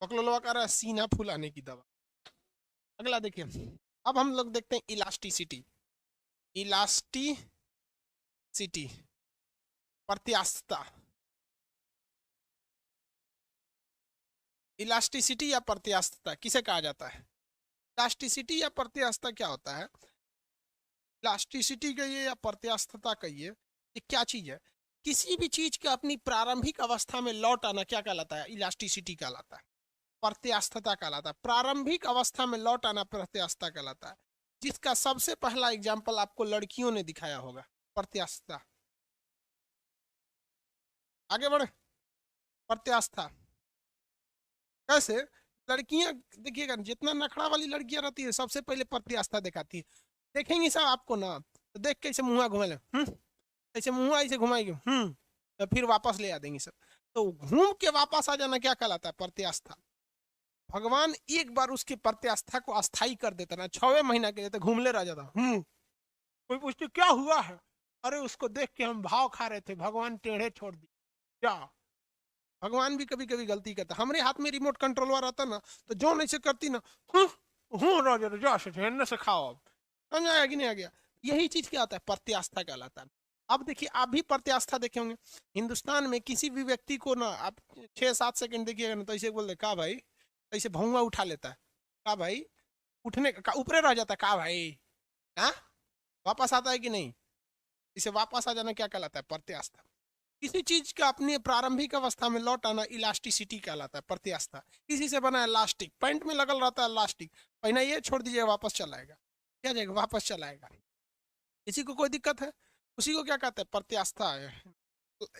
बकलोलवा का रहा है सीना फुलाने की दवा। अगला देखिए, अब हम लोग देखते हैं इलास्टिसिटी। इलास्टिसिटी, प्रत्यास्थता। इलास्टिसिटी या प्रत्यास्थता किसे कहा जाता है? इलास्टिसिटी या प्रत्यास्थता क्या होता है? इलास्टिसिटी कहिए या प्रत्यास्थता कहिए, ये क्या चीज है? किसी भी चीज का अपनी प्रारंभिक अवस्था में लौट आना क्या कहलाता है? इलास्टिसिटी कहलाता है। प्रत्यास्थता कहलाता है। प्रारंभिक अवस्था में लौट आना प्रत्यास्थता कहलाता है, जिसका सबसे पहला एग्जाम्पल आपको लड़कियों ने दिखाया होगा। प्रत्यास्थता। आगे बढ़े। प्रत्यास्था कैसे? लड़कियां देखिएगा, जितना नखड़ा वाली लड़कियां रहती है सबसे पहले प्रत्यास्था दिखाती है। देखेंगी सब आपको ना, तो देख के ऐसे मुंह घुमा ले, ऐसे मुंह ऐसे घुमाएगी, तो फिर वापस ले आ देंगी सब। तो घूम के वापस आ जाना क्या कहलाता है? प्रत्यास्था। भगवान एक बार उसकी प्रत्यास्था को अस्थाई कर देता ना, 6वें महीना के लिए तो घूमले रह जाता। कोई पूछते क्या हुआ है, अरे उसको देख के हम भाव खा रहे थे, भगवान टेढ़े छोड़ दिए क्या? भगवान भी कभी कभी गलती करता। हमारे हाथ में रिमोट कंट्रोल हुआ रहता ना, तो जो नहीं से करती ना, राजा से खाओ। अब समझ आया कि नहीं आ गया? यही चीज क्या होता है? प्रत्यास्था कहलाता है। अब देखिए, आप भी प्रत्यास्था देखे होंगे। हिंदुस्तान में किसी भी व्यक्ति को ना आप 6-7 सेकंड देखिएगा ना, तो ऐसे बोल दे का भाई, ऐसे भौंगा उठा लेता है, का भाई, उठने का ऊपरे रह जाता है, का भाई, हाँ, वापस आता है कि नहीं? इसे वापस आ जाना क्या कहलाता है? प्रत्यास्था। किसी चीज का अपनी प्रारंभिक अवस्था में लौट आना इलास्टिसिटी कहलाता है, प्रत्यास्था। किसी से बना है लास्टिक, पैंट में लगल रहता है लास्टिक, पहना ये छोड़ दीजिए वापस चला आएगा, क्या जाएगा? वापस चला आएगा। किसी को कोई दिक्कत है, उसी को क्या कहते हैं? प्रत्यास्था है,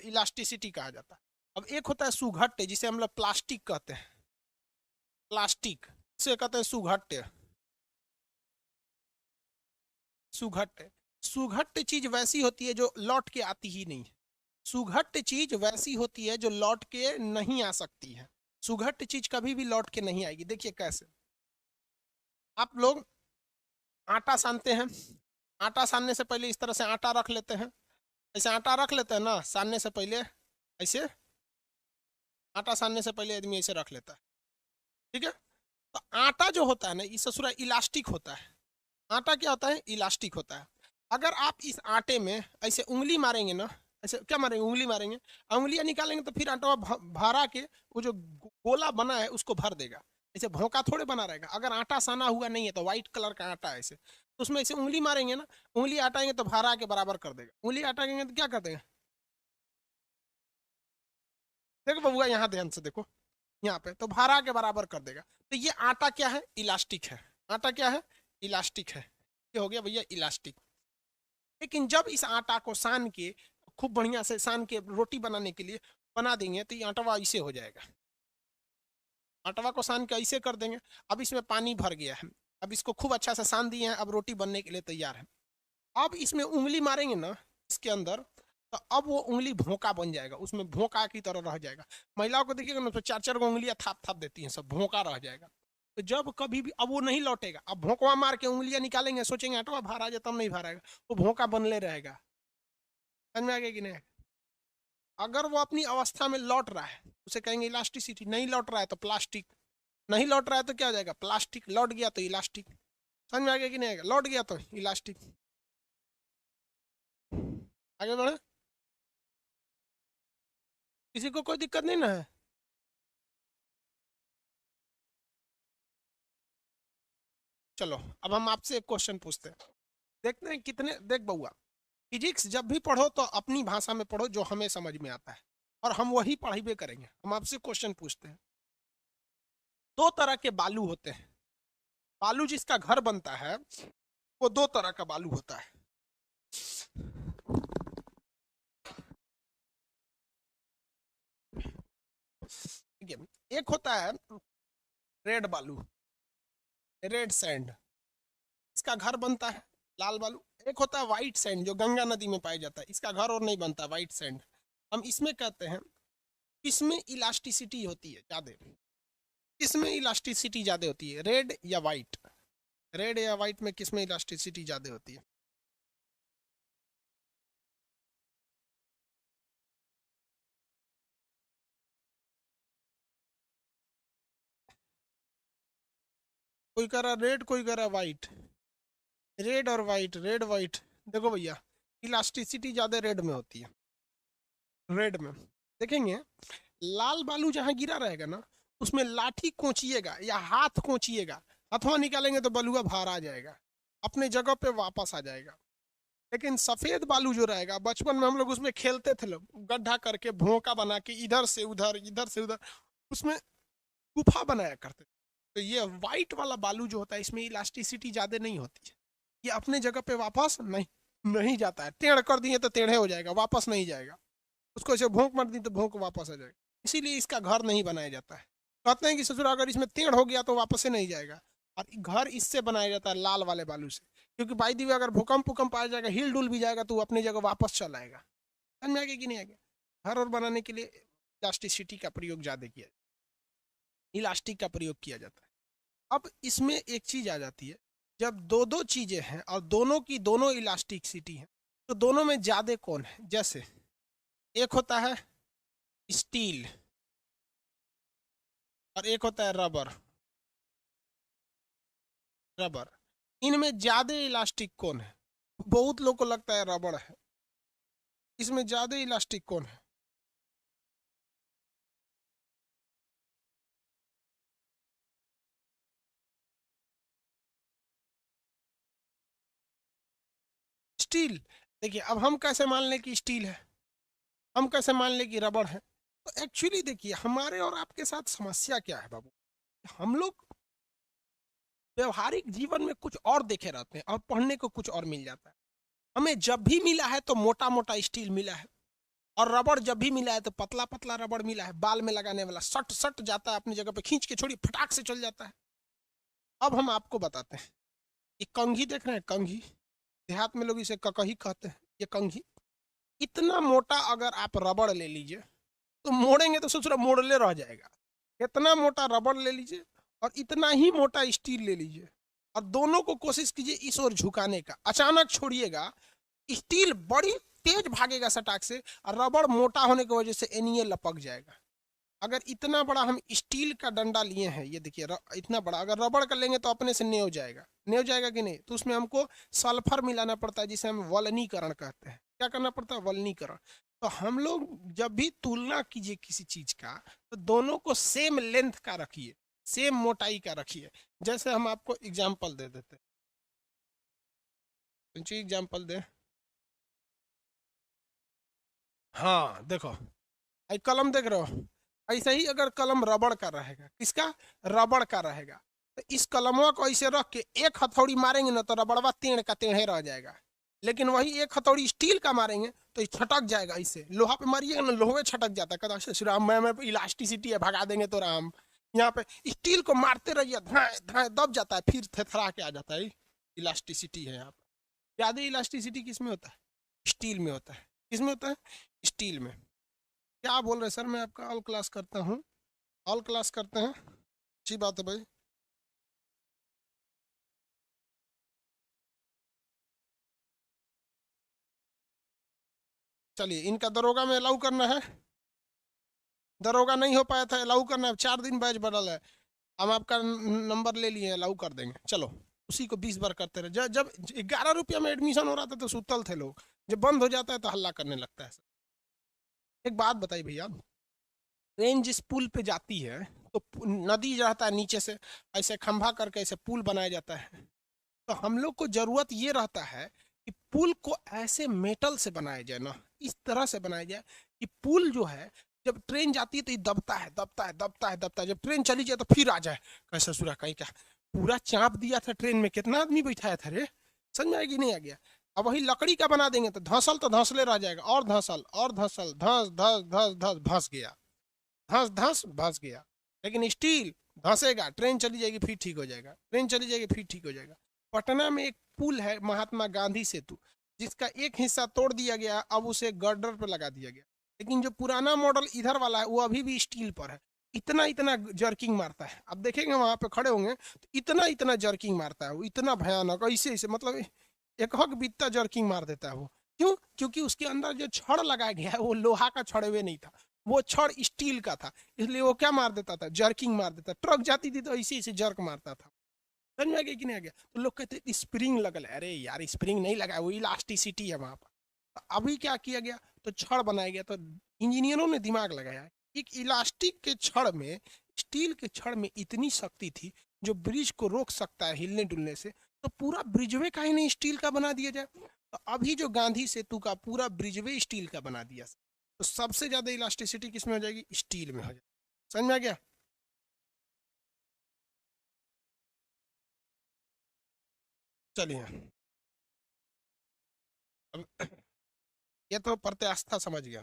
इलास्टिसिटी कहा जाता है। अब एक होता है सुघट्य, जिसे हम लोग प्लास्टिक कहते हैं। प्लास्टिक से कहते हैं सुघट्य। सुघट्य, सुघट्य चीज वैसी होती है जो लौट के आती ही नहीं। सुघट्य चीज वैसी होती है जो लौट के नहीं आ सकती है। सुघट्य चीज कभी भी लौट के नहीं आएगी। देखिए कैसे, आप लोग आटा सानते हैं, आटा सानने से पहले इस तरह से आटा रख लेते हैं, ऐसे आटा रख लेते हैं ना सानने से पहले, ऐसे आटा सानने से पहले आदमी ऐसे रख लेता है, ठीक है? तो आटा जो होता है ना, ये ससुरा इलास्टिक होता है। आटा क्या होता है? इलास्टिक होता है। अगर आप इस आटे में ऐसे उंगली मारेंगे ना, ऐसे क्या मारेंगे? उंगली मारेंगे, उंगलियां निकालेंगे तो फिर आटा भरा के वो जो गोला बना है उसको भर देगा। ऐसे भोंका थोड़े बना रहेगा। अगर आटा साना हुआ नहीं है तो व्हाइट कलर का आटा है ऐसे, तो उसमें ऐसे उंगली मारेंगे ना, उंगली हटाएंगे तो भरा के बराबर कर देगा। उंगली हटाएंगे तो क्या कर देगा? देखो बबुआ, यहाँ ध्यान से देखो, यहाँ पे तो भरा के बराबर कर देगा। तो ये आटा क्या है? इलास्टिक है। आटा क्या है? इलास्टिक है। ये हो गया भैया इलास्टिक। लेकिन जब इस आटा को सान के, खूब बढ़िया से सान के रोटी बनाने के लिए बना देंगे, तो ये आटवा ऐसे हो जाएगा। आटवा को सान के ऐसे कर देंगे। अब इसमें पानी भर गया है, अब इसको खूब अच्छा से सान दिए हैं, अब रोटी बनने के लिए तैयार है। अब इसमें उंगली मारेंगे ना इसके अंदर, तो अब वो उंगली भोंका बन जाएगा, उसमें भोंका की तरह रह जाएगा। महिलाओं को देखिएगा ना, तो 4-4 गो उंगलियां थाप थाप देती हैं, सब भोंका रह जाएगा। तो जब कभी भी अब वो नहीं लौटेगा, अब भोंकवा मार के उंगलियां निकालेंगे, सोचेंगे आटवा बाहर आ जाए, तब नहीं बाहर आएगा, वो भोंका बनले रहेगा। समझ में आ गया कि नहीं? अगर वो अपनी अवस्था में लौट रहा है, उसे कहेंगे इलास्टिसिटी। नहीं लौट रहा है तो प्लास्टिक। नहीं लौट रहा है तो क्या हो जाएगा? प्लास्टिक। लौट गया तो इलास्टिक। समझ में आ गया कि नहीं आएगा? लौट गया तो इलास्टिक। आगे बढ़े। किसी को कोई दिक्कत नहीं ना है? चलो, अब हम आपसे एक क्वेश्चन पूछते हैं, देखते हैं कितने। देख बउआ, फिजिक्स जब भी पढ़ो तो अपनी भाषा में पढ़ो, जो हमें समझ में आता है, और हम वही पढ़ाई करेंगे। हम आपसे क्वेश्चन पूछते हैं। दो तरह के बालू होते हैं। बालू जिसका घर बनता है, वो दो तरह का बालू होता है। ठीक है, एक होता है रेड बालू, रेड सैंड, इसका घर बनता है लाल बालू। एक होता है व्हाइट सैंड, जो गंगा नदी में पाया जाता है, इसका घर और नहीं बनता, व्हाइट सैंड। हम इसमें कहते हैं, किसमें इलास्टिसिटी होती है ज्यादा? किसमें इलास्टिसिटी ज्यादा होती है, रेड या व्हाइट? रेड या व्हाइट में किसमें इलास्टिसिटी ज्यादा होती है? कोई कह रहा रेड, कोई कह रहा वाइट। रेड और वाइट, रेड वाइट। देखो भैया, इलास्टिसिटी ज्यादा रेड में होती है। रेड में देखेंगे, लाल बालू जहां गिरा रहेगा ना, उसमें लाठी कोचिएगा या हाथ कोचिएगा, हथवा निकालेंगे तो बलुआ बाहर आ जाएगा, अपने जगह पे वापस आ जाएगा। लेकिन सफेद बालू जो रहेगा, बचपन में हम लोग उसमें खेलते थे, लोग गड्ढा करके भोंका बना के इधर से उधर, इधर से उधर, उसमें गुफा बनाया करते थे। तो ये व्हाइट वाला बालू जो होता है, इसमें इलास्टिसिटी ज्यादा नहीं होती है, ये अपने जगह पे वापस नहीं नहीं जाता है। टेढ़ कर दिए तो टेढ़े हो जाएगा, वापस नहीं जाएगा। उसको ऐसे भोंक मार दी तो भोंक वापस आ जाएगा। इसीलिए इसका घर नहीं बनाया जाता है। कहते हैं कि ससुर अगर इसमें टेढ़ हो गया तो वापस से नहीं जाएगा। और घर इससे बनाया जाता है, लाल वाले बालू से, क्योंकि बाई दी अगर भूकंप भूकंप आ जाएगा, हिल डुल भी जाएगा, तो वो अपनी जगह वापस चल आएगा। समझ में आ गया कि नहीं आ गया? घर और बनाने के लिए इलास्टिसिटी का प्रयोग ज्यादा किया, इलास्टिक का प्रयोग किया जाता है। अब इसमें एक चीज आ जाती है, जब दो दो चीजें हैं और दोनों की दोनों इलास्टिसिटी है, तो दोनों में ज्यादा कौन है? जैसे एक होता है स्टील और एक होता है रबर। रबर, इनमें ज्यादा इलास्टिक कौन है? बहुत लोग को लगता है रबर है। इसमें ज्यादा इलास्टिक कौन है? स्टील। देखिए, अब हम कैसे मान लें कि स्टील है, हम कैसे मान लें कि रबर है? तो एक्चुअली देखिए, हमारे और आपके साथ समस्या क्या है बाबू, हम लोग व्यवहारिक जीवन में कुछ और देखे रहते हैं और पढ़ने को कुछ और मिल जाता है। हमें जब भी मिला है तो मोटा मोटा स्टील मिला है, और रबड़ जब भी मिला है तो पतला पतला रबड़ मिला है, बाल में लगाने वाला, सट सट जाता है अपनी जगह पे, खींच के छोड़ी फटाक से चल जाता है। अब हम आपको बताते हैं, ये कंघी देख रहे हैं, कंघी, देहात में लोग इसे ककही कहते हैं। ये कंघी इतना मोटा, अगर आप रबड़ ले लीजिए तो मोड़ेंगे तो सोच रहे मोड़ले रह जाएगा। इतना मोटा रबड़ ले लीजिए और इतना ही मोटा स्टील ले लीजिए, और दोनों को कोशिश कीजिए इस ओर झुकाने का, अचानक छोड़िएगा, स्टील बड़ी तेज भागेगा सटाक से, और रबड़ मोटा होने की वजह से एनिए लपक जाएगा। अगर इतना बड़ा हम स्टील का डंडा लिए हैं, ये देखिए इतना बड़ा, अगर रबड़ का लेंगे तो अपने से नहीं हो जाएगा, नहीं हो जाएगा कि नहीं? तो उसमें हमको सल्फर मिलाना पड़ता है, जिसे हम वलनीकरण कहते हैं। क्या करना पड़ता है? वलनीकरण। तो हम लोग जब भी तुलना कीजिए किसी चीज का, तो दोनों को सेम लेंथ का रखिए, सेम मोटाई का रखिए। जैसे हम आपको एग्जाम्पल दे देते हैं, एग्जाम्पल दे। हाँ देखो, आई कलम देख रहे हो, ऐसे ही अगर कलम रबड़ का रहेगा, किसका? रबड़ का रहेगा, तो इस कलमवा को ऐसे रख के एक हथौड़ी मारेंगे ना तो रबड़वा टेढ़ का टेढ़े रह जाएगा। लेकिन वही एक हथौड़ी स्टील का मारेंगे तो ये छटक जाएगा। इसे लोहा पे मारिएगा ना, लोहे छटक जाता है। कहता है श्री राम, मैं इलास्टिसिटी है, भगा देंगे तो राम। यहाँ पे स्टील को मारते रहिए, धाए धाए दब जाता है, फिर थरथरा के आ जाता है। इलास्टिसिटी है यहाँ पे। ज्यादा इलास्टिसिटी किस में होता है? स्टील में होता है। किस में होता है? स्टील में। क्या बोल रहे हैं सर? मैं आपका ऑल क्लास करता हूँ, ऑल क्लास करते हैं, अच्छी बात है भाई। चलिए, इनका दरोगा में अलाउ करना है, दरोगा नहीं हो पाया था, अलाउ करना है। 4 दिन बैच बदल है, हम आपका नंबर ले लिए, अलाउ कर देंगे। चलो, उसी को 20 बार करते रहे। जब 11 रुपया में एडमिशन हो रहा था तो सुतल थे लोग, जब बंद हो जाता है तो हल्ला करने लगता है। एक बात बताइए भैया, ट्रेन जिस पुल पे जाती है, तो नदी रहता है नीचे से, ऐसे खंभा करके ऐसे पुल बनाया जाता है। तो हम लोग को जरूरत ये रहता है कि पुल को ऐसे मेटल से बनाया जाए ना, इस तरह से बनाया जाए कि पुल जो है, जब ट्रेन जाती है तो ये दबता है, दबता है, दबता है, दबता है, जब ट्रेन चली जाए तो फिर आ जाए। कैसा सुरा कहीं क्या, पूरा चाप दिया था ट्रेन में, कितना आदमी बैठाया था रे। समझ में आएगी नहीं आ गया? अब वही लकड़ी का बना देंगे तो धंसल तो धंसले रह जाएगा, और धंसल और धंसल, धस धस धस धस भस गया, धस धस भस गया। लेकिन स्टील धंसेगा, ट्रेन चली जाएगी फिर ठीक हो जाएगा, ट्रेन चली जाएगी फिर ठीक हो जाएगा। पटना में एक पुल है, महात्मा गांधी सेतु, जिसका एक हिस्सा तोड़ दिया गया, अब उसे गर्डर पर लगा दिया गया। लेकिन जो पुराना मॉडल इधर वाला है, वो अभी भी स्टील पर है। इतना इतना जर्किंग मारता है, अब देखेंगे वहां पे खड़े होंगे तो इतना इतना जर्किंग मारता है वो, इतना भयानक, ऐसे ऐसे, मतलब एक हक बीतता जर्किंग मार देता है वो। क्यों? क्योंकि उसके अंदर जो छड़ लगाया गया है वो लोहा का छड़ हुए नहीं था, वो छड़ स्टील का था। इसलिए वो क्या मार देता था? जर्किंग मार देता। ट्रक जाती थी तो ऐसे ऐसे जर्क मारता था। समझ में आ गया कि नहीं आ गया? तो लोग कहते हैं स्प्रिंग लगल है, अरे यार स्प्रिंग नहीं लगा है, वो इलास्टिसिटी है वहां पर। तो अभी क्या किया गया, तो छड़ बनाया गया, तो इंजीनियरों ने दिमाग लगाया, एक इलास्टिक के छड़ में, स्टील के छड़ में इतनी शक्ति थी जो ब्रिज को रोक सकता है हिलने डुलने से, तो पूरा ब्रिजवे का ही नहीं स्टील का बना दिया जाए। तो अभी जो गांधी सेतु का पूरा ब्रिजवे स्टील का बना दिया, तो सबसे ज्यादा इलास्टिसिटी किसमें हो जाएगी, स्टील में हो जाएगी। समझ में आ गया? चलिए, अब ये तो प्रत्यास्था समझ गया।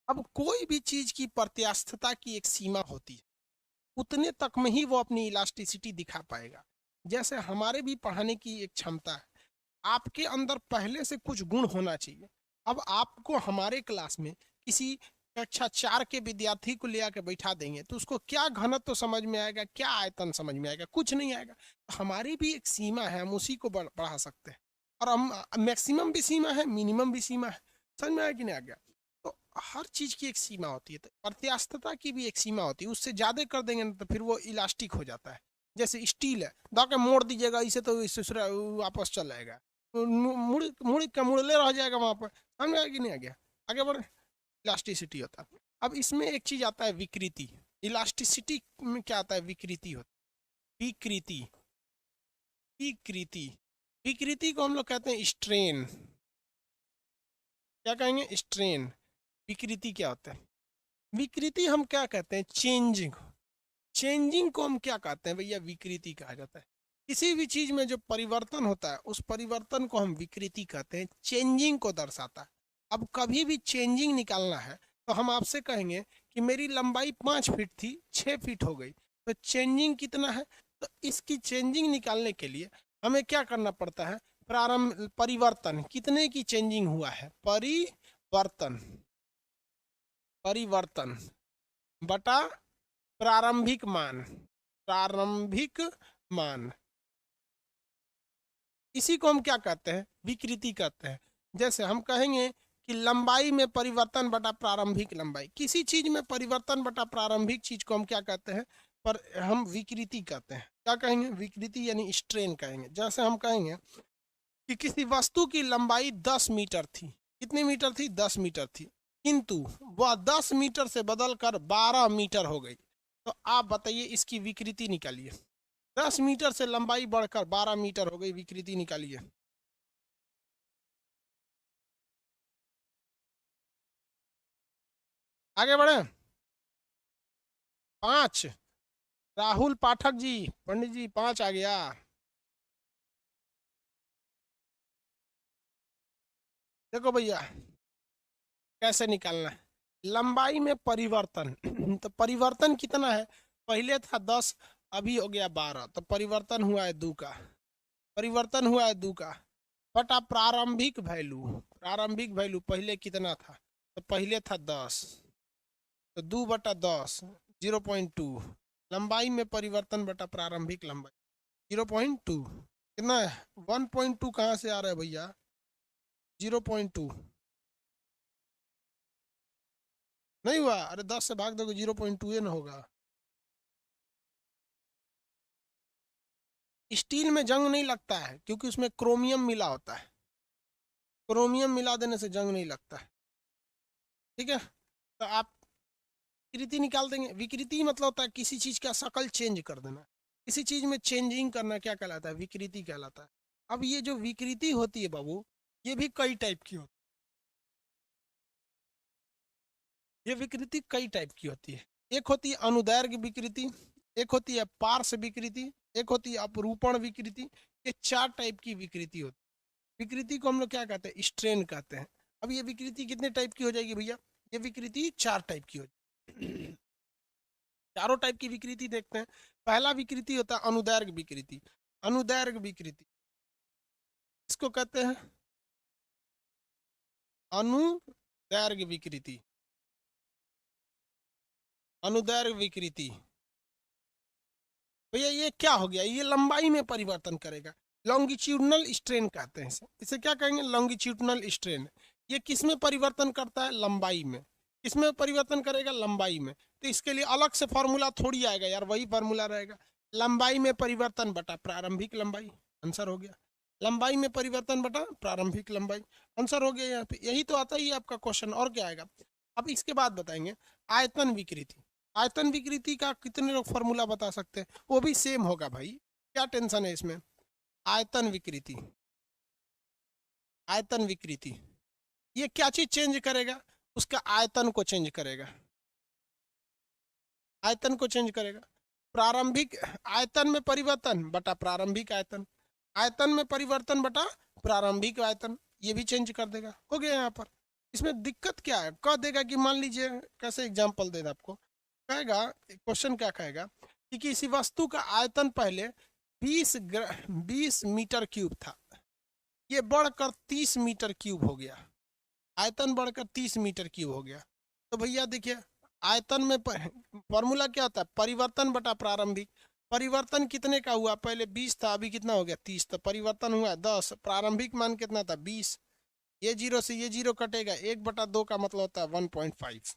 अब कोई भी चीज की प्रत्यास्थता की एक सीमा होती है, उतने तक में ही वो अपनी इलास्टिसिटी दिखा पाएगा। जैसे हमारे भी पढ़ाने की एक क्षमता है, आपके अंदर पहले से कुछ गुण होना चाहिए। अब आपको हमारे क्लास में किसी कक्षा 4 के विद्यार्थी को ले आके बैठा देंगे, तो उसको क्या घनत्व तो समझ में आएगा, क्या आयतन समझ में आएगा, कुछ नहीं आएगा। तो हमारी भी एक सीमा है, हम उसी को बढ़ा सकते हैं। और हम मैक्सिमम भी सीमा है, मिनिमम भी सीमा है। समझ में आया कि नहीं आ गया? तो हर चीज की एक सीमा होती है, तो प्रत्यास्थता की भी एक सीमा होती है। उससे ज्यादा कर देंगे ना तो फिर वो इलास्टिक हो जाता है। जैसे स्टील है, दबा के मोड़ दीजिएगा इसे तो इससे वापस चल जाएगा, मुड़ मुड़ के मुड़ले रह जाएगा वहां पर। समझ में आया कि नहीं आ गया? आगे बढ़े, इलास्टिसिटी होता है। अब इसमें एक चीज आता है विकृति। इलास्टिसिटी में क्या आता है, विकृति होती है। विकृति, विकृति, विकृति को हम लोग कहते हैं स्ट्रेन। क्या कहेंगे, स्ट्रेन। विकृति क्या होता है, विकृति हम क्या कहते हैं, चेंजिंग। चेंजिंग को हम क्या कहते हैं भैया, विकृति कहा जाता है। किसी भी चीज में जो परिवर्तन होता है उस परिवर्तन को हम विकृति कहते हैं, चेंजिंग को दर्शाता है। अब कभी भी चेंजिंग निकालना है तो हम आपसे कहेंगे कि मेरी लंबाई 5 फीट थी, 6 फीट हो गई, तो चेंजिंग कितना है? तो इसकी चेंजिंग निकालने के लिए हमें क्या करना पड़ता है, प्रारंभ परिवर्तन, कितने की चेंजिंग हुआ है, परिवर्तन, परिवर्तन बटा प्रारंभिक मान, प्रारंभिक मान, इसी को हम क्या कहते हैं, विकृति कहते हैं। जैसे हम कहेंगे कि लंबाई में परिवर्तन बटा प्रारंभिक लंबाई, किसी चीज में परिवर्तन बटा प्रारंभिक चीज को हम क्या कहते हैं, पर हम विकृति कहते हैं। क्या कहेंगे, विकृति यानी स्ट्रेन कहेंगे। जैसे हम कहेंगे कि किसी वस्तु की लंबाई 10 मीटर थी, कितनी मीटर थी, 10 मीटर थी, किंतु वह 10 मीटर से बदलकर 12 मीटर हो गई। तो आप बताइए इसकी विकृति निकालिए। 10 मीटर से लंबाई बढ़कर 12 मीटर हो गई, विकृति निकालिए। आगे बढ़े, 5, राहुल पाठक जी, पंडित जी 5 आ गया। देखो भैया कैसे निकालना है, लंबाई में परिवर्तन तो परिवर्तन कितना है, पहले था 10, अभी हो गया 12, तो परिवर्तन हुआ है 2 का, परिवर्तन हुआ है 2 का, बटा प्रारंभिक वैल्यू, प्रारंभिक वैल्यू पहले कितना था, तो पहले था 10, तो 2/10, 0.2, लंबाई में परिवर्तन बटा प्रारंभिक लंबाई 0.2, कितना है, 1.2 कहाँ से आ रहा है भैया, 0.2 नहीं हुआ, अरे 10 से भाग दोगे 0.2 ना होगा। स्टील में जंग नहीं लगता है क्योंकि उसमें क्रोमियम मिला होता है, क्रोमियम मिला देने से जंग नहीं लगता है। ठीक है, तो आप विकृति निकाल देंगे। विकृति मतलब होता है किसी चीज का शकल चेंज कर देना, किसी चीज में चेंजिंग करना क्या कहलाता है, विकृति कहलाता है। अब ये जो विकृति होती है बाबू, ये भी कई टाइप की होती है, ये विकृति कई टाइप की होती है। एक होती है अनुदैर्घ्य विकृति, एक होती है पार्श्व विकृति, एक होती है अपरूपण विकृति। ये 4 टाइप की विकृति होती है। विकृति को हम लोग क्या कहते हैं, स्ट्रेन कहते हैं। अब ये विकृति कितने टाइप की हो जाएगी भैया, ये विकृति 4 टाइप की हो जाएगी। चारों टाइप की विकृति देखते हैं। पहला विकृति होता है अनुदैर्घ्य विकृति, अनुदैर्घ्य विकृति इसको कहते हैं अनुदैर्घ्य विकृति, अनुदैर्घ्य विकृति। भैया ये क्या हो गया, ये लंबाई में परिवर्तन करेगा, लॉन्गिट्यूडनल स्ट्रेन कहते हैं इसे। इसे क्या कहेंगे, लॉन्गिट्यूडनल स्ट्रेन। ये किस में परिवर्तन करता है, लंबाई में। किसमें परिवर्तन करेगा, लंबाई में। तो इसके लिए अलग से फॉर्मूला थोड़ी आएगा यार, वही फॉर्मूला रहेगा। लंबाई में परिवर्तन बटा प्रारंभिक लंबाई, आंसर हो गया। लंबाई में परिवर्तन बटा प्रारंभिक लंबाई, आंसर हो गया यहाँ पे। यही तो आता ही है आपका क्वेश्चन, और क्या आएगा। अब इसके बाद बताएंगे आयतन विकृति। आयतन विकृति का कितने लोग फॉर्मूला बता सकते हैं, वो भी सेम होगा भाई, क्या टेंशन है इसमें। आयतन विकृति, आयतन विकृति ये क्या चीज चेंज करेगा, उसका आयतन को चेंज करेगा, आयतन को चेंज करेगा। प्रारंभिक आयतन में परिवर्तन बटा प्रारंभिक आयतन, आयतन में परिवर्तन बटा प्रारंभिक आयतन, ये भी चेंज कर देगा। हो गया यहाँ पर। इसमें दिक्कत क्या है, कह देगा कि मान लीजिए, कैसे एग्जांपल देगा आपको, कहेगा क्वेश्चन क्या कहेगा कि किसी वस्तु का आयतन पहले 20 मीटर क्यूब था, ये बढ़कर 30 मीटर क्यूब हो गया, आयतन बढ़कर 30 मीटर क्यूब हो गया। तो भैया देखिए आयतन में फॉर्मूला क्या होता है, परिवर्तन बटा प्रारंभिक। परिवर्तन कितने का हुआ, पहले 20 था, अभी कितना हो गया 30, तो परिवर्तन हुआ 10, प्रारंभिक मान कितना था 20। ये जीरो से ये जीरो कटेगा, 1/2 का मतलब होता है 1.5।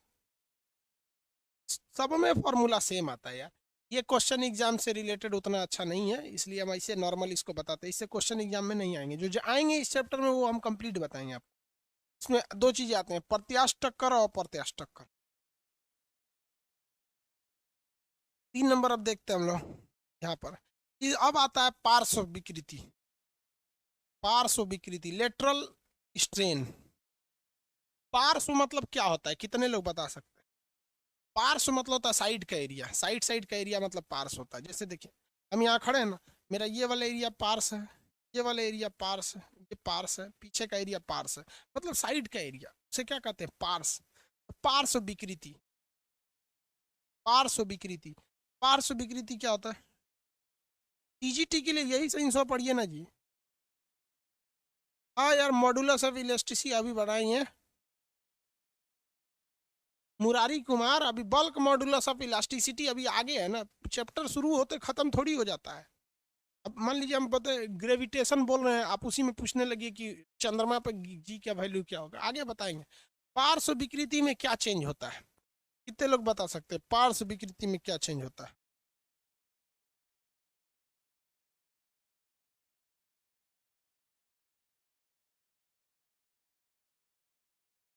सब में फॉर्मूला सेम आता है यार। ये क्वेश्चन एग्जाम से रिलेटेड उतना अच्छा नहीं है, इसलिए हम ऐसे नॉर्मल इसको बताते हैं, इससे क्वेश्चन एग्जाम में नहीं आएंगे। जो आएंगे इस चैप्टर में वो हम कंप्लीट बताएंगे आपको। इसमें दो चीजें आते हैं, प्रत्याष्टक्कर और अप्रत्याष्टक्कर। 3 नंबर अब देखते हैं हम लोग यहाँ पर। अब आता है पार्श्व विकृति, पार्श्व विकृति, लेटरल स्ट्रेन। पार्श्व मतलब क्या होता है, कितने लोग बता सकते हैं। पार्श्व मतलब होता है साइड का एरिया, साइड साइड का एरिया मतलब पार्श्व होता है। जैसे देखिए हम यहाँ खड़े हैं ना, मेरा ये वाला एरिया पार्श्व है, ये वाला एरिया पार्श्व है, ये पार्श्व है, पीछे का एरिया पार्श्व है, मतलब साइड का एरिया, उसे क्या कहते हैं पार्श्व। पार्श्व विकृति, पार्श्व विकृति, पार्श्व विकृति क्या होता है। टीजीटी के लिए यही सही सौ पढ़िए ना जी। हाँ यार, मॉडुलस ऑफ इलास्टिसिटी अभी बढ़ाई है मुरारी कुमार, अभी बल्क मॉडुलस ऑफ इलास्टिसिटी अभी आगे है ना, चैप्टर शुरू होते खत्म थोड़ी हो जाता है। अब मान लीजिए हम पता ग्रेविटेशन बोल रहे हैं, आप उसी में पूछने लगे कि चंद्रमा पर जी का वैल्यू क्या होगा, आगे बताएंगे। पार्श्व विकृति में क्या चेंज होता है, कितने लोग बता सकते हैं पार्श्व विकृति में क्या चेंज होता है।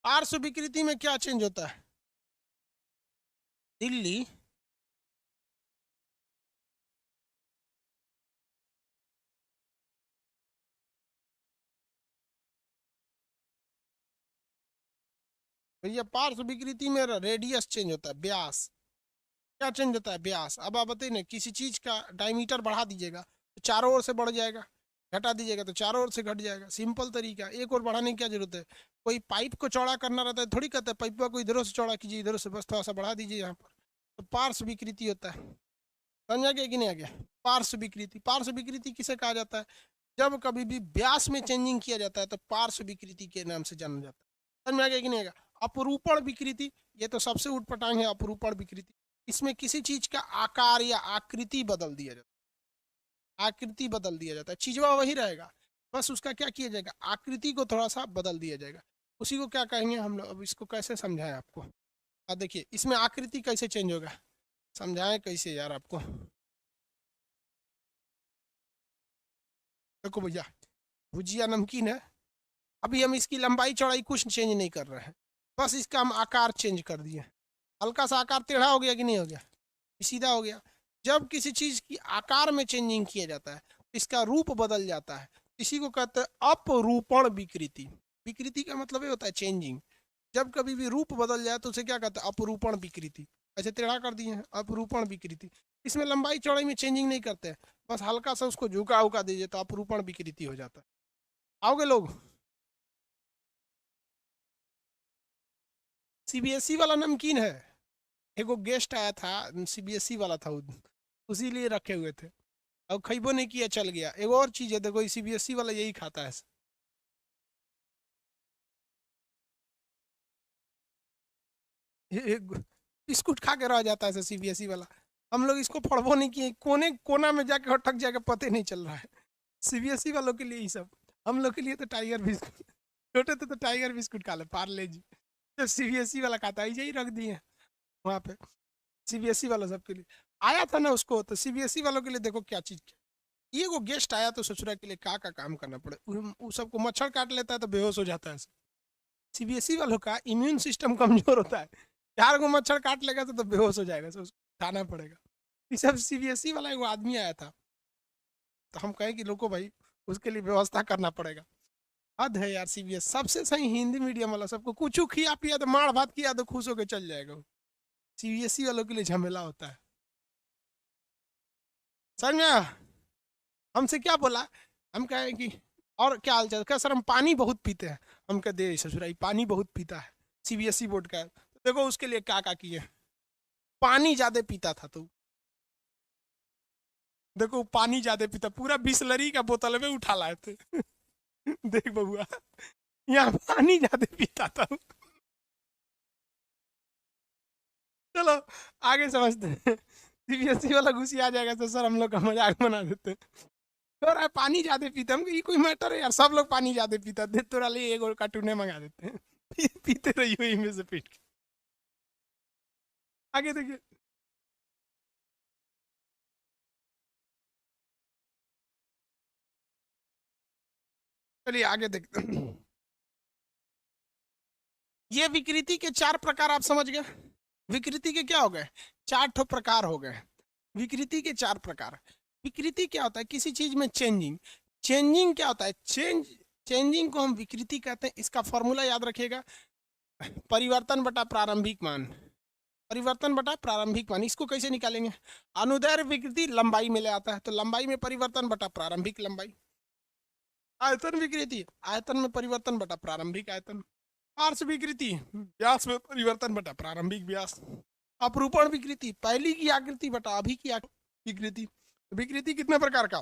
पार्श्व विकृति में क्या चेंज होता है, दिल्ली। भैया पार्श्व विकृति में रेडियस चेंज होता है, व्यास। क्या चेंज होता है, व्यास। अब आप बताइए ना, किसी चीज का डायमीटर बढ़ा दीजिएगा तो चारों ओर से बढ़ जाएगा, घटा दीजिएगा तो चारों ओर से घट जाएगा, सिंपल तरीका। एक और बढ़ाने की क्या जरूरत है, कोई पाइप को चौड़ा करना रहता है, थोड़ी कहता है पाइप को इधरों से चौड़ा कीजिए, इधरों से बस थोड़ा सा बढ़ा दीजिए यहाँ पर, तो पार्श्व विकृति होता है। समझा गया कि नहीं आ गया। पार्श्व विकृति, पार्श्व विकृति किसे कहा जाता है, जब कभी भी व्यास में चेंजिंग किया जाता है तो पार्श्व विकृति के नाम से जाना जाता है। समझ में आ गया कि नहीं आएगा। अपरूपण विकृति, ये तो सबसे उठपटांग है अपरूपण विकृति। इसमें किसी चीज का आकार या आकृति बदल दिया जाता है, आकृति बदल दिया जाता है, चीजवा वही रहेगा, बस उसका क्या किया जाएगा, आकृति को थोड़ा सा बदल दिया जाएगा। उसी को क्या कहेंगे हम लोग, अब इसको कैसे समझाएं आपको। देखिए इसमें आकृति कैसे चेंज होगा, समझाएं कैसे यार आपको। देखो भैया, भुजिया नमकीन है, अभी हम इसकी लंबाई चौड़ाई कुछ चेंज नहीं कर रहे हैं, बस इसका हम आकार चेंज कर दिए। हल्का सा आकार टेढ़ा हो गया कि नहीं हो गया, सीधा हो गया। जब किसी चीज की आकार में चेंजिंग किया जाता है तो इसका रूप बदल जाता है, इसी को कहते हैं अपरूपण विकृति। विकृति का मतलब ये होता है चेंजिंग। जब कभी भी रूप बदल जाए तो उसे क्या कहते हैं, अपरूपण विकृति। ऐसे टेढ़ा कर दिए हैं, अपरूपण विकृति। इसमें लंबाई चौड़ाई में चेंजिंग नहीं करते, बस हल्का सा उसको झुका उका दीजिए तो अपरूपण विकृति हो जाता है। आओगे लोग। सीबीएसई वाला नमकीन है, एगो गेस्ट आया था सीबीएसई वाला था, उसी लिए रखे हुए थे, अब खइबो नहीं किया, चल गया। एगो और चीज है, देखो सीबीएसई वाला यही खाता है, बिस्कुट खा के रह जाता है सीबीएसई वाला। हम लोग इसको पढ़बो नहीं किए, कोने कोना में जाके अटक जाके पते नहीं चल रहा है। सीबीएसई वालों के लिए ही सब, हम लोग के लिए तो टाइगर बिस्कुट, छोटे थे तो टाइगर बिस्कुट खा ले, पार्ले जी। तो सीबीएसई वाला खाता है, यही रख दिए वहाँ पे, सीबीएसई वाला सबके लिए। आया था ना उसको, तो सीबीएसई वालों के लिए देखो क्या चीज। ये वो गेस्ट आया तो ससुरा के लिए का काम करना पड़े, उस सबको मच्छर काट लेता है तो बेहोश हो जाता है। सीबीएसई वालों का इम्यून सिस्टम कमजोर होता है, 4 गो मच्छर काट लेगा तो बेहोश हो जाएगा, तो उसको उठाना पड़ेगा। ये सब सीबीएसई वाला एक आदमी आया था, तो हम कहें कि रुको भाई, उसके लिए व्यवस्था करना पड़ेगा। हद है यार, सीबीएस सबसे सही हिंदी मीडियम वाला, सबको कुछ खिया पिया तो मार भात किया तो खुश होकर चल जाएगा। सीबीएसई वालों के लिए झमेला होता है। समझ में आया? हमसे क्या बोला, हम कहें कि और क्या हाल चाल, क्या सर हम पानी बहुत पीते हैं। हम कह दे ससुराई पानी बहुत पीता है, सीबीएसई बोर्ड का है। तो देखो उसके लिए क्या किए, पानी ज्यादा पीता था तो देखो पानी ज्यादा पीता, पूरा बिसलरी का बोतल में उठा लाए थे। देख बबुआ, यहाँ पानी ज्यादा पीता था। चलो आगे समझते हैं। सीबीएसई वाला घुसी आ जाएगा तो सर हम लोग का मजाक बना देते हैं। तो रहा पानी ज्यादा पीते, हम ये कोई मैटर है यार, सब लोग पानी ज्यादा पीता, दे तोरा लिए एक और कार्टून मंगा देते हैं। पीते रहिए वही में से पीट के। आगे देखिए, चलिए आगे देखते हैं। ये विकृति के 4 प्रकार आप समझ गए। विकृति के क्या हो गए, 4 ठो प्रकार हो गए। विकृति के 4 प्रकार। विकृति क्या होता है, किसी चीज में चेंजिंग। चेंजिंग क्या होता है, चेंजिंग को हम विकृति कहते हैं। इसका फॉर्मूला याद रखिएगा, परिवर्तन बटा प्रारंभिक मान। परिवर्तन बटा प्रारंभिक मान, इसको कैसे निकालेंगे, अनुदैर्घ्य विकृति लंबाई में ले आता है, तो लंबाई में परिवर्तन बटा प्रारंभिक लंबाई। आयतन विकृति, आयतन में परिवर्तन बटा प्रारंभिक आयतन। पार्श्व विकृति, व्यास में परिवर्तन बटा प्रारंभिक व्यास। अपरूपण विकृति, पहली की आकृति बटा अभी की विकृति। विकृति कितने प्रकार का,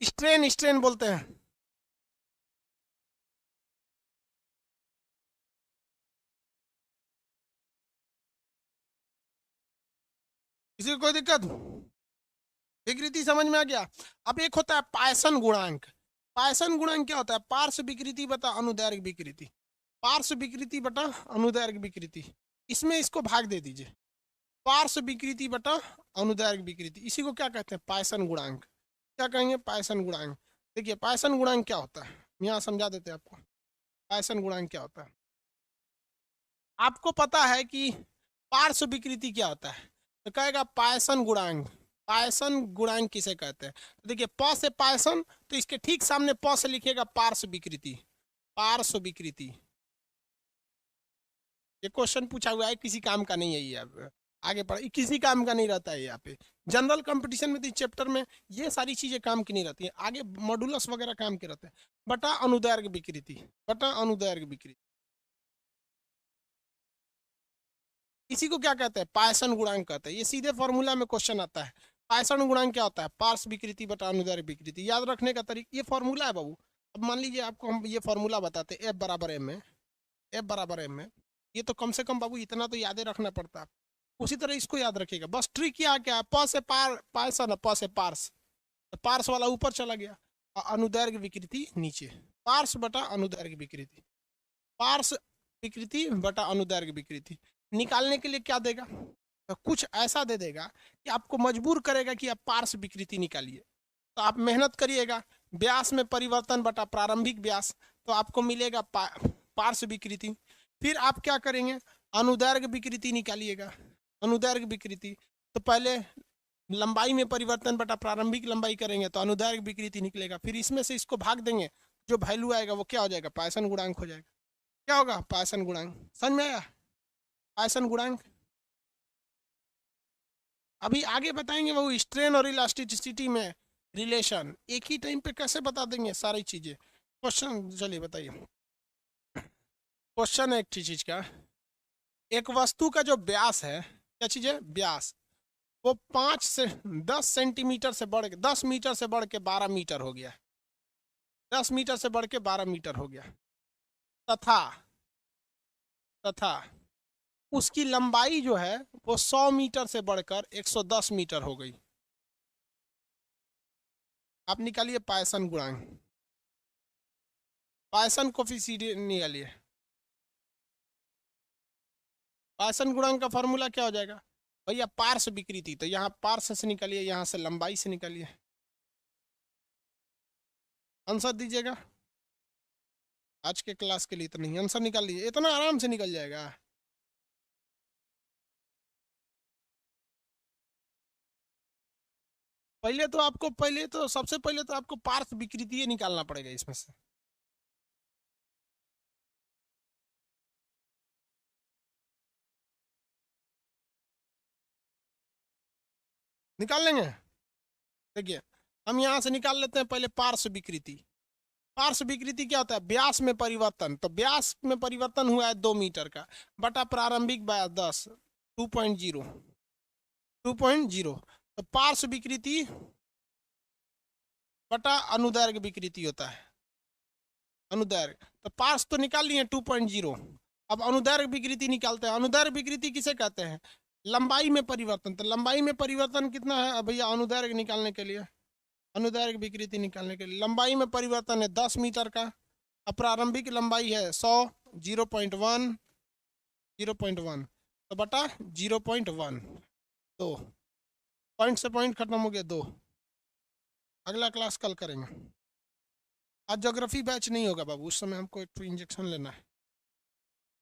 स्ट्रेन, स्ट्रेन बोलते हैं। किसी को कोई दिक्कत, विकृति समझ में आ गया। अब एक होता है पायसन गुणांक। पायसन गुणांक क्या होता है, पार्श्व विकृति बटा अनुदैर्घ्य विकृति। पार्श्व विकृति बटा अनुदैर्घ्य विकृति, इसमें इसको भाग दे दीजिए। पार्श्व विकृति बटा अनुदैर्घ्य विकृति, इसी को क्या कहते हैं, पायसन गुणांक। क्या कहेंगे, पायसन गुणांक। देखिए पायसन गुणांक क्या होता है, यहाँ समझा देते हैं आपको। पायसन गुणांक क्या होता है, आपको पता है कि पार्श्व विकृति क्या होता है, तो कहेगा पायसन गुणांक। पायसन गुणांक किसे कहते हैं, तो देखिए प से पायसन, तो इसके ठीक सामने प से लिखिएगा पार्श्व विकृति। पार्श्व विकृति, ये क्वेश्चन पूछा हुआ है, किसी काम का नहीं है ये। अब आगे पढ़, किसी काम का नहीं रहता है यहाँ पे। जनरल कंपटीशन में तो इस चैप्टर में ये सारी चीजें काम की नहीं रहती है, आगे मॉडुलस वगैरह काम के रहते हैं। बटा अनुदैर्घ्य विकृति, बटा अनुदैर्घ्य विकृति, इसी को क्या कहते हैं, पायसन गुणांक कहते हैं। ये सीधे फॉर्मूला में क्वेश्चन आता है। पायसन गुणांक क्या होता है, पार्श्व विकृति बटा अनुदैर्घ्य विकृति। याद रखने का तरीका, ये फॉर्मूला है बाबू। अब मान लीजिए आपको हम ये फॉर्मूला बताते हैं, एफ बराबर एम में, एफ बराबर एम में। ये तो कम से कम बाबू इतना तो याद रखना पड़ता है। उसी तरह इसको याद रखिएगा, बस ट्रिक क्या क्या है, प से पार पायसन है, प से पार्स, तो पार्स वाला ऊपर चला गया, अनुदैर्घ्य विकृति नीचे। पार्स बटा अनुदैर्घ्य विकृति, पार्श्व विकृति बटा अनुदैर्घ्य विकृति। निकालने के लिए क्या देगा, तो कुछ ऐसा दे देगा कि आपको मजबूर करेगा कि आप पार्श्व विकृति निकालिए। तो आप मेहनत करिएगा, व्यास में परिवर्तन बटा प्रारंभिक व्यास, तो आपको मिलेगा पार्श्व विकृति। फिर आप क्या करेंगे, अनुदैर्घ्य विकृति निकालिएगा। अनुदैर्घ्य विकृति, तो पहले लंबाई में परिवर्तन बटा प्रारंभिक लंबाई करेंगे तो अनुदैर्घ्य विकृति निकलेगा। फिर इसमें से इसको भाग देंगे, जो वैल्यू आएगा वो क्या हो जाएगा, पायसन गुणांक हो जाएगा। क्या होगा, पायसन गुणांक। समझ में आया, पायसन गुणांक। अभी आगे बताएंगे वो स्ट्रेन और इलास्टिसिटी में रिलेशन, एक ही टाइम पे कैसे बता देंगे सारी चीजें। क्वेश्चन चलिए बताइए, क्वेश्चन है एक चीज का, एक वस्तु का जो व्यास है, क्या चीज है, व्यास, वो 5 से 10 सेंटीमीटर से बढ़ के 10 मीटर से बढ़ के 12 मीटर हो गया। 10 मीटर से बढ़ के 12 मीटर हो गया, तथा तथा उसकी लंबाई जो है वो 100 मीटर से बढ़कर 110 मीटर हो गई। आप निकालिए पायसन गुणांक, पायसन कोफिशिएंट निकालिए। पाइसन गुणांक का फॉर्मूला क्या हो जाएगा भैया? पार्श्व विकृति, तो यहाँ पार्श्व से निकालिए, यहाँ से लंबाई से निकालिए, आंसर दीजिएगा। आज के क्लास के लिए इतना ही, आंसर निकाल लीजिए, इतना आराम से निकल जाएगा। पहले तो सबसे पहले तो आपको पार्श्व विकृति निकालना पड़ेगा इसमें से। निकाल लेंगे, देखिए हम यहाँ से निकाल लेते हैं पहले पार्श्व विकृति। पार्श्व विकृति क्या होता है? व्यास में परिवर्तन। तो व्यास में परिवर्तन हुआ है 2 मीटर का, बटा प्रारंभिक व्यास 10, 2.0। तो पार्श्व विकृति बटा अनुदैर्घ्य विकृति होता है, अनुदैर्घ्य। तो पार्श्व तो निकाल लिए 2.0, अब अनुदैर्घ्य विकृति निकालते हैं। अनुदैर्घ्य विकृति किसे कहते हैं? लंबाई में परिवर्तन। तो लंबाई में परिवर्तन कितना है भैया अनुदैर्घ्य निकालने के लिए? अनुदैर्घ्य विकृति निकालने के लिए लंबाई में परिवर्तन है 10 मीटर का, अब प्रारंभिक लंबाई है 100, 0.1, 0.1 तो बटा 0.1, 2 पॉइंट से पॉइंट खत्म हो गया 2। अगला क्लास कल करेंगे। आज ज्योग्राफी बैच नहीं होगा बाबू, उस समय हमको एक इंजेक्शन लेना है।